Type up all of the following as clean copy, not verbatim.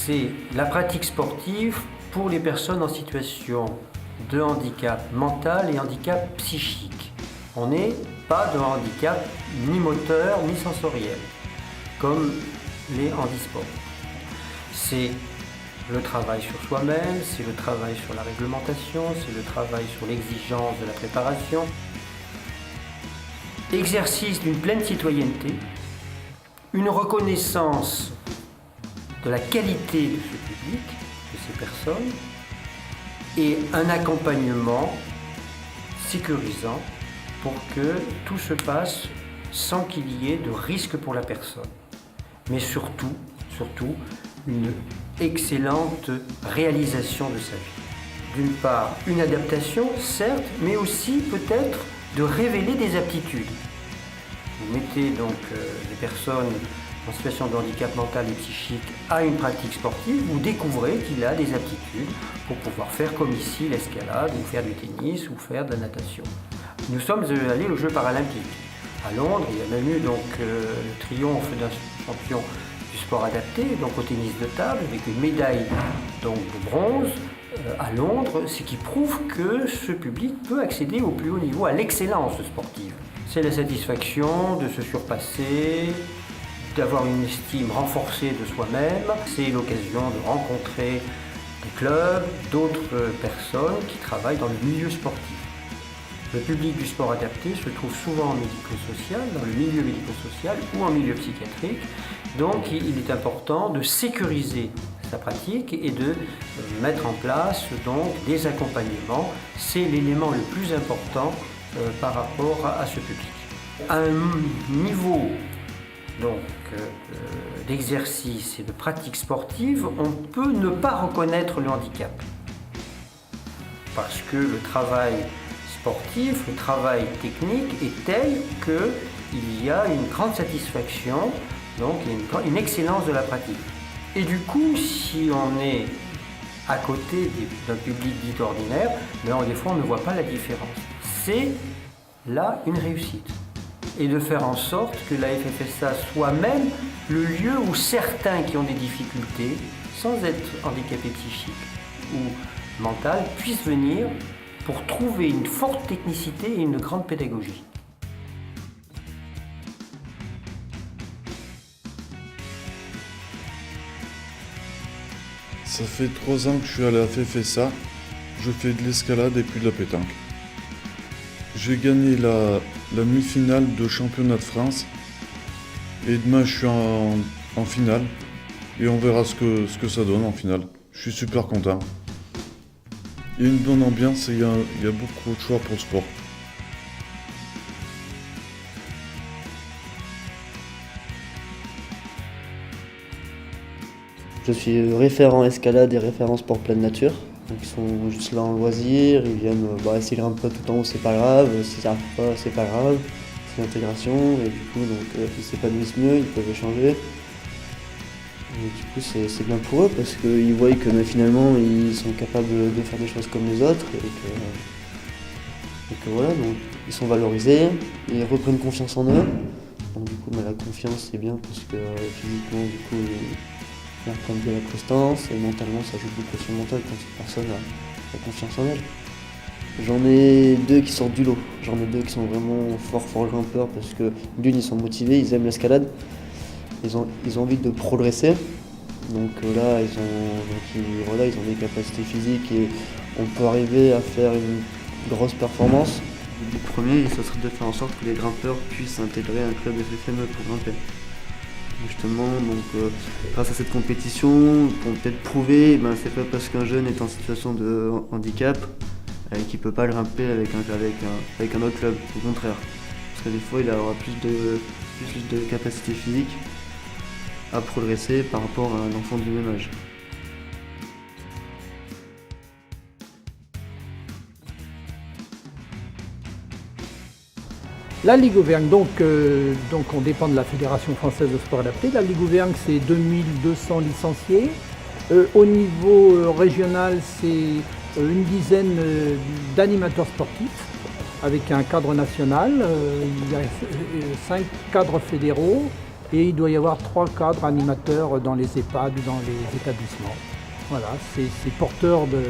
c'est la pratique sportive pour les personnes en situation de handicap mental et handicap psychique. On n'est pas de handicap ni moteur ni sensoriel, comme les handisports. C'est le travail sur soi-même, c'est le travail sur la réglementation, c'est le travail sur l'exigence de la préparation. Exercice d'une pleine citoyenneté, une reconnaissance de la qualité de ce public, de ces personnes, et un accompagnement sécurisant pour que tout se passe sans qu'il y ait de risque pour la personne. Mais surtout, une excellente réalisation de sa vie. D'une part, une adaptation, certes, mais aussi peut-être de révéler des aptitudes. Vous mettez donc les personnes en situation de handicap mental et psychique à une pratique sportive, vous découvrez qu'il a des aptitudes pour pouvoir faire comme ici l'escalade, ou faire du tennis, ou faire de la natation. Nous sommes allés aux Jeux paralympiques. À Londres, il y a même eu donc, le triomphe d'un champion du sport adapté, donc au tennis de table, avec une médaille donc, de bronze à Londres, ce qui prouve que ce public peut accéder au plus haut niveau, à l'excellence sportive. C'est la satisfaction de se surpasser, d'avoir une estime renforcée de soi-même. C'est l'occasion de rencontrer des clubs, d'autres personnes qui travaillent dans le milieu sportif. Le public du sport adapté se trouve souvent en médico-social, dans le milieu médico-social ou en milieu psychiatrique. Donc il est important de sécuriser sa pratique et de mettre en place donc, des accompagnements. C'est l'élément le plus important par rapport à ce public. À un niveau donc, d'exercice et de pratique sportive, on peut ne pas reconnaître le handicap. Parce que le travail sportif, le travail technique est tel qu'il y a une grande satisfaction, donc une excellence de la pratique. Et du coup, si on est à côté d'un public dit ordinaire, des fois on ne voit pas la différence. C'est là une réussite. Et de faire en sorte que la FFSA soit même le lieu où certains qui ont des difficultés, sans être handicapés psychiques ou mentales, puissent venir pour trouver une forte technicité et une grande pédagogie. Ça fait 3 ans que je suis à la FFSA, je fais de l'escalade et puis de la pétanque. J'ai gagné la demi-finale de championnat de France et demain je suis en finale et on verra ce que ça donne en finale. Je suis super content. Il y a une bonne ambiance et il y a beaucoup de choix pour le sport. Je suis référent escalade et référent sport pleine nature. Donc ils sont juste là en loisir, ils viennent, s'ils grimpent pas tout en haut c'est pas grave, s'ils arrivent pas c'est pas grave, c'est l'intégration et du coup donc ils s'épanouissent mieux, ils peuvent échanger. Et du coup c'est bien pour eux parce qu'ils voient que finalement ils sont capables de faire des choses comme les autres et que voilà, donc ils sont valorisés, ils reprennent confiance en eux. Donc du coup la confiance c'est bien parce que physiquement du coup ils reprennent de la prestance et mentalement ça joue beaucoup sur le mental quand une personne a confiance en elle. J'en ai 2 qui sortent du lot, j'en ai 2 qui sont vraiment forts grimpeurs parce que d'une ils sont motivés, ils aiment l'escalade, ils ont envie de progresser. Donc là ils ont des capacités physiques et on peut arriver à faire une grosse performance. Le premier ça serait de faire en sorte que les grimpeurs puissent intégrer un club FFME pour grimper. Justement, donc, grâce à cette compétition, pour peut-être prouver, c'est pas parce qu'un jeune est en situation de handicap qu'il peut pas grimper avec un autre club, au contraire. Parce que des fois, il aura plus de capacité physique à progresser par rapport à un enfant du même âge. La Ligue Auvergne, donc on dépend de la Fédération française de sport adapté. La Ligue Auvergne, c'est 2200 licenciés. Au niveau régional, c'est une dizaine d'animateurs sportifs avec un cadre national. Il y a 5 cadres fédéraux et il doit y avoir 3 cadres animateurs dans les EHPAD ou dans les établissements. Voilà, c'est porteur de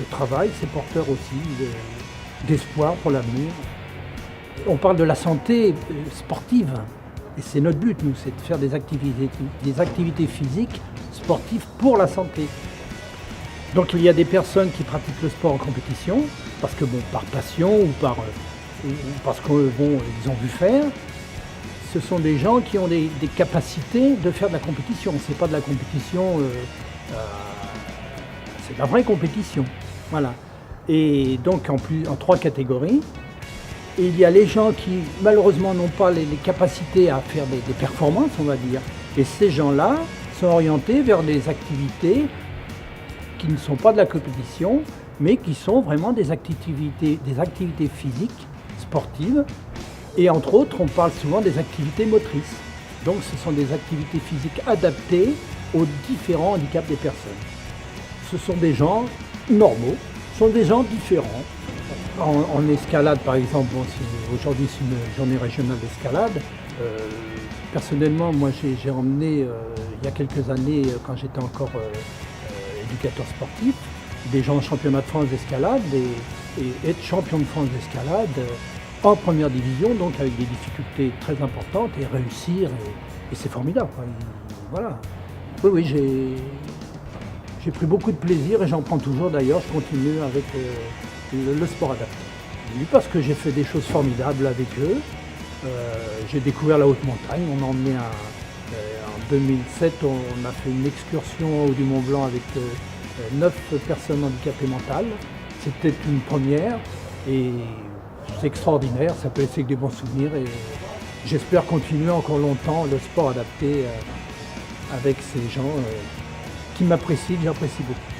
travail, c'est porteur aussi d'espoir pour l'avenir. On parle de la santé sportive, et c'est notre but, nous, c'est de faire des activités physiques, sportives pour la santé. Donc il y a des personnes qui pratiquent le sport en compétition, parce que par passion ou parce qu'ils ont vu faire. Ce sont des gens qui ont des capacités de faire de la compétition. C'est pas de la compétition, c'est de la vraie compétition. Voilà. Et donc en 3 catégories. Et il y a les gens qui malheureusement n'ont pas les capacités à faire des performances, on va dire. Et ces gens-là sont orientés vers des activités qui ne sont pas de la compétition, mais qui sont vraiment des activités physiques, sportives. Et entre autres, on parle souvent des activités motrices. Donc ce sont des activités physiques adaptées aux différents handicaps des personnes. Ce sont des gens normaux, ce sont des gens différents. En escalade, par exemple, aujourd'hui c'est une journée régionale d'escalade. Personnellement, moi j'ai emmené il y a quelques années, quand j'étais encore éducateur sportif, des gens en championnat de France d'escalade et être champion de France d'escalade en première division, donc avec des difficultés très importantes, et réussir, et c'est formidable. Voilà. Oui, j'ai pris beaucoup de plaisir et j'en prends toujours d'ailleurs, je continue avec le sport adapté. Parce que j'ai fait des choses formidables avec eux. J'ai découvert la haute montagne, on m'a emmené en 2007, on a fait une excursion au haut du Mont Blanc avec 9 personnes handicapées mentales. C'était une première et c'est extraordinaire, ça peut laisser que des bons souvenirs et j'espère continuer encore longtemps le sport adapté avec ces gens qui m'apprécient, que j'apprécie beaucoup.